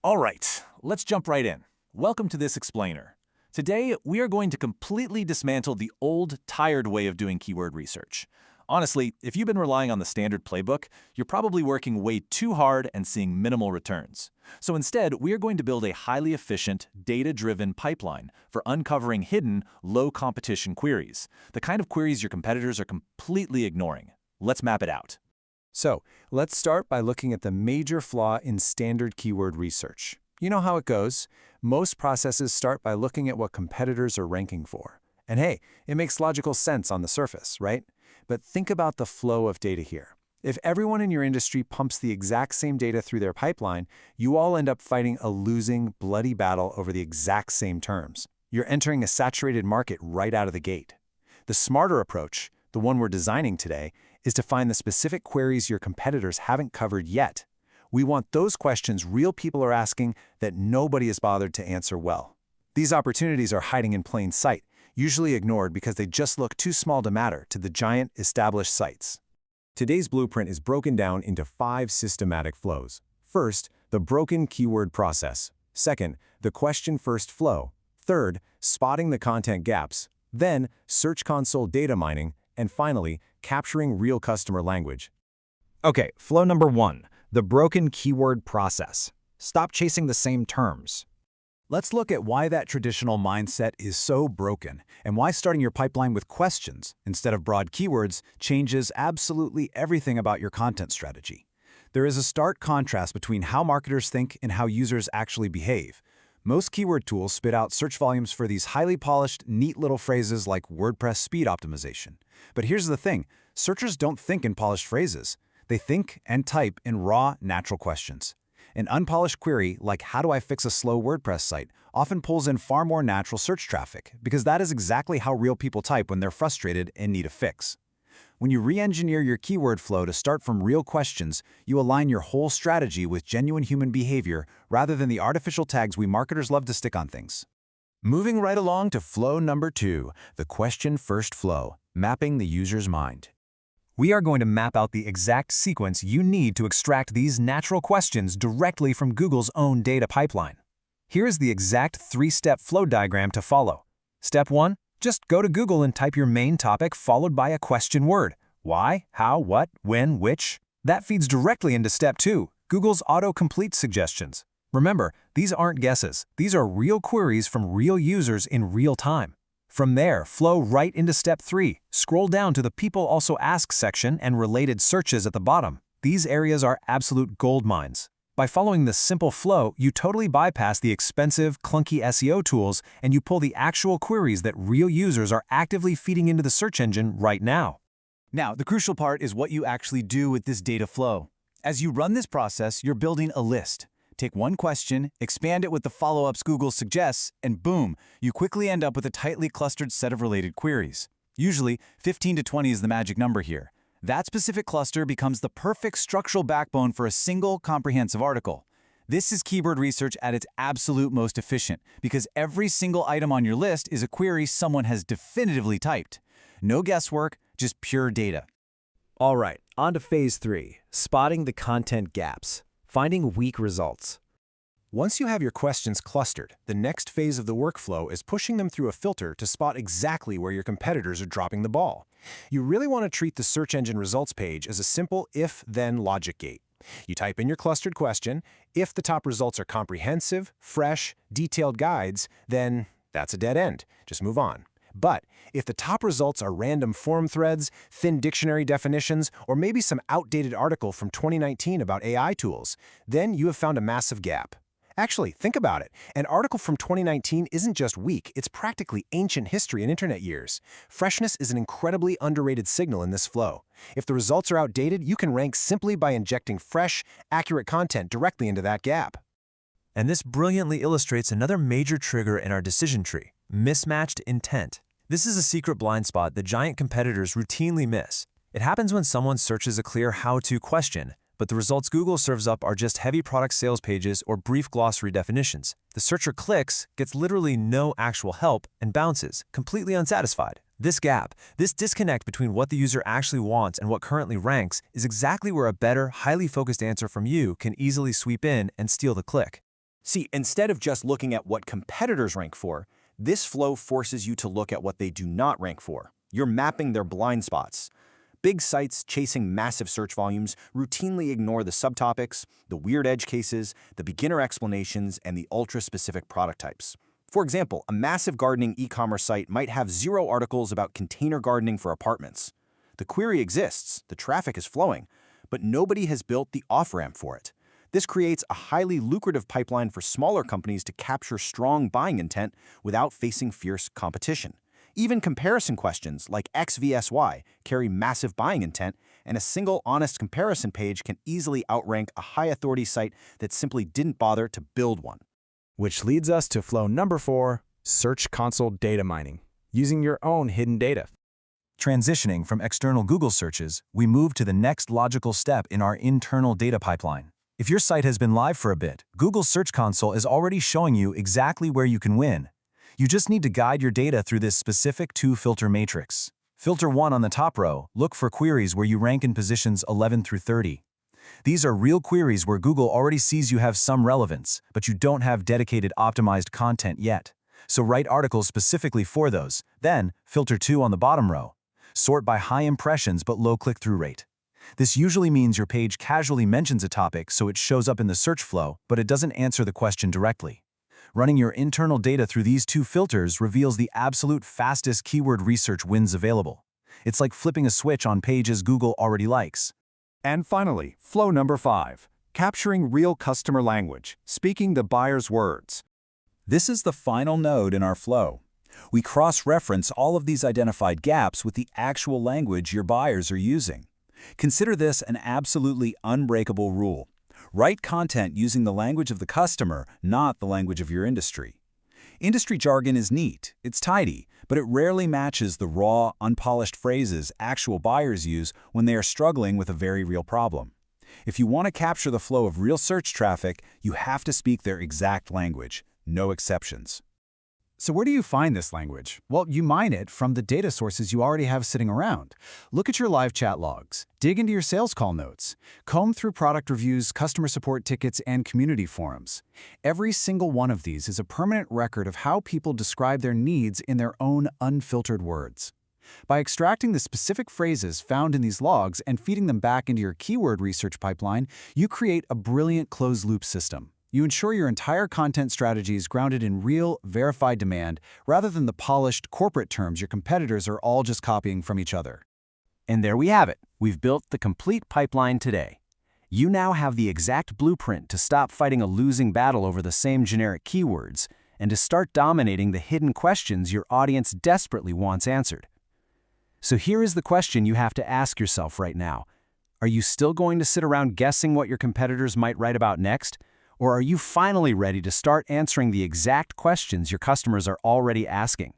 All right, let's jump right in. Welcome to this explainer. Today, we are going to completely dismantle the old, tired way of doing keyword research. Honestly, if you've been relying on the standard playbook, you're probably working way too hard and seeing minimal returns. So instead, we are going to build a highly efficient, data-driven pipeline for uncovering hidden, low-competition queries, the kind of queries your competitors are completely ignoring. Let's map it out. So, let's start by looking at the major flaw in standard keyword research. You know how it goes. Most processes start by looking at what competitors are ranking for. And hey, it makes logical sense on the surface, right? But think about the flow of data here. If everyone in your industry pumps the exact same data through their pipeline, you all end up fighting a losing, bloody battle over the exact same terms. You're entering a saturated market right out of the gate. The smarter approach, the one we're designing today, is to find the specific queries your competitors haven't covered yet. We want those questions real people are asking that nobody has bothered to answer well. These opportunities are hiding in plain sight, usually ignored because they just look too small to matter to the giant, established sites. Today's blueprint is broken down into 5 systematic flows. First, the broken keyword process. Second, the question-first flow. Third, spotting the content gaps. Then, Search Console data mining. And finally, capturing real customer language. Okay, flow number 1, the broken keyword process. Stop chasing the same terms. Let's look at why that traditional mindset is so broken and why starting your pipeline with questions instead of broad keywords changes absolutely everything about your content strategy. There is a stark contrast between how marketers think and how users actually behave. Most keyword tools spit out search volumes for these highly polished, neat little phrases like WordPress speed optimization. But here's the thing, searchers don't think in polished phrases. They think and type in raw, natural questions. An unpolished query like how do I fix a slow WordPress site often pulls in far more natural search traffic because that is exactly how real people type when they're frustrated and need a fix. When you re-engineer your keyword flow to start from real questions, you align your whole strategy with genuine human behavior rather than the artificial tags we marketers love to stick on things. Moving right along to flow number 2, the question-first flow, mapping the user's mind. We are going to map out the exact sequence you need to extract these natural questions directly from Google's own data pipeline. Here's the exact 3-step flow diagram to follow. Step 1. Just go to Google and type your main topic followed by a question word. Why, how, what, when, which. That feeds directly into Step 2, Google's autocomplete suggestions. Remember, these aren't guesses. These are real queries from real users in real time. From there, flow right into Step 3. Scroll down to the People Also Ask section and related searches at the bottom. These areas are absolute gold mines. By following this simple flow, you totally bypass the expensive, clunky SEO tools and you pull the actual queries that real users are actively feeding into the search engine right now. Now, the crucial part is what you actually do with this data flow. As you run this process, you're building a list. Take one question, expand it with the follow-ups Google suggests, and boom, you quickly end up with a tightly clustered set of related queries. Usually, 15 to 20 is the magic number here. That specific cluster becomes the perfect structural backbone for a single, comprehensive article. This is keyword research at its absolute most efficient, because every single item on your list is a query someone has definitively typed. No guesswork, just pure data. All right, on to phase 3, spotting the content gaps, finding weak results. Once you have your questions clustered, the next phase of the workflow is pushing them through a filter to spot exactly where your competitors are dropping the ball. You really want to treat the search engine results page as a simple if-then logic gate. You type in your clustered question. If the top results are comprehensive, fresh, detailed guides, then that's a dead end. Just move on. But if the top results are random forum threads, thin dictionary definitions, or maybe some outdated article from 2019 about AI tools, then you have found a massive gap. Actually, think about it. An article from 2019 isn't just weak, it's practically ancient history in internet years. Freshness is an incredibly underrated signal in this flow. If the results are outdated, you can rank simply by injecting fresh, accurate content directly into that gap. And this brilliantly illustrates another major trigger in our decision tree, mismatched intent. This is a secret blind spot that giant competitors routinely miss. It happens when someone searches a clear how-to question, but the results Google serves up are just heavy product sales pages or brief glossary definitions. The searcher clicks, gets literally no actual help, and bounces, completely unsatisfied. This gap, this disconnect between what the user actually wants and what currently ranks, is exactly where a better, highly focused answer from you can easily sweep in and steal the click. See, instead of just looking at what competitors rank for, this flow forces you to look at what they do not rank for. You're mapping their blind spots. Big sites chasing massive search volumes routinely ignore the subtopics, the weird edge cases, the beginner explanations, and the ultra-specific product types. For example, a massive gardening e-commerce site might have 0 articles about container gardening for apartments. The query exists, the traffic is flowing, but nobody has built the off-ramp for it. This creates a highly lucrative pipeline for smaller companies to capture strong buying intent without facing fierce competition. Even comparison questions like X vs Y carry massive buying intent, and a single honest comparison page can easily outrank a high-authority site that simply didn't bother to build one. Which leads us to flow number 4, Search Console data mining, using your own hidden data. Transitioning from external Google searches, we move to the next logical step in our internal data pipeline. If your site has been live for a bit, Google's Search Console is already showing you exactly where you can win. You just need to guide your data through this specific 2-filter matrix. Filter 1 on the top row, look for queries where you rank in positions 11 through 30. These are real queries where Google already sees you have some relevance, but you don't have dedicated optimized content yet. So write articles specifically for those. Then, filter 2 on the bottom row. Sort by high impressions but low click-through rate. This usually means your page casually mentions a topic so it shows up in the search flow, but it doesn't answer the question directly. Running your internal data through these 2 filters reveals the absolute fastest keyword research wins available. It's like flipping a switch on pages Google already likes. And finally, flow number 5, capturing real customer language, speaking the buyer's words. This is the final node in our flow. We cross-reference all of these identified gaps with the actual language your buyers are using. Consider this an absolutely unbreakable rule. Write content using the language of the customer, not the language of your industry. Industry jargon is neat, it's tidy, but it rarely matches the raw, unpolished phrases actual buyers use when they are struggling with a very real problem. If you want to capture the flow of real search traffic, you have to speak their exact language, no exceptions. So where do you find this language? Well, you mine it from the data sources you already have sitting around. Look at your live chat logs. Dig into your sales call notes. Comb through product reviews, customer support tickets, and community forums. Every single one of these is a permanent record of how people describe their needs in their own unfiltered words. By extracting the specific phrases found in these logs and feeding them back into your keyword research pipeline, you create a brilliant closed-loop system. You ensure your entire content strategy is grounded in real, verified demand rather than the polished corporate terms your competitors are all just copying from each other. And there we have it. We've built the complete pipeline today. You now have the exact blueprint to stop fighting a losing battle over the same generic keywords and to start dominating the hidden questions your audience desperately wants answered. So here is the question you have to ask yourself right now. Are you still going to sit around guessing what your competitors might write about next? Or are you finally ready to start answering the exact questions your customers are already asking?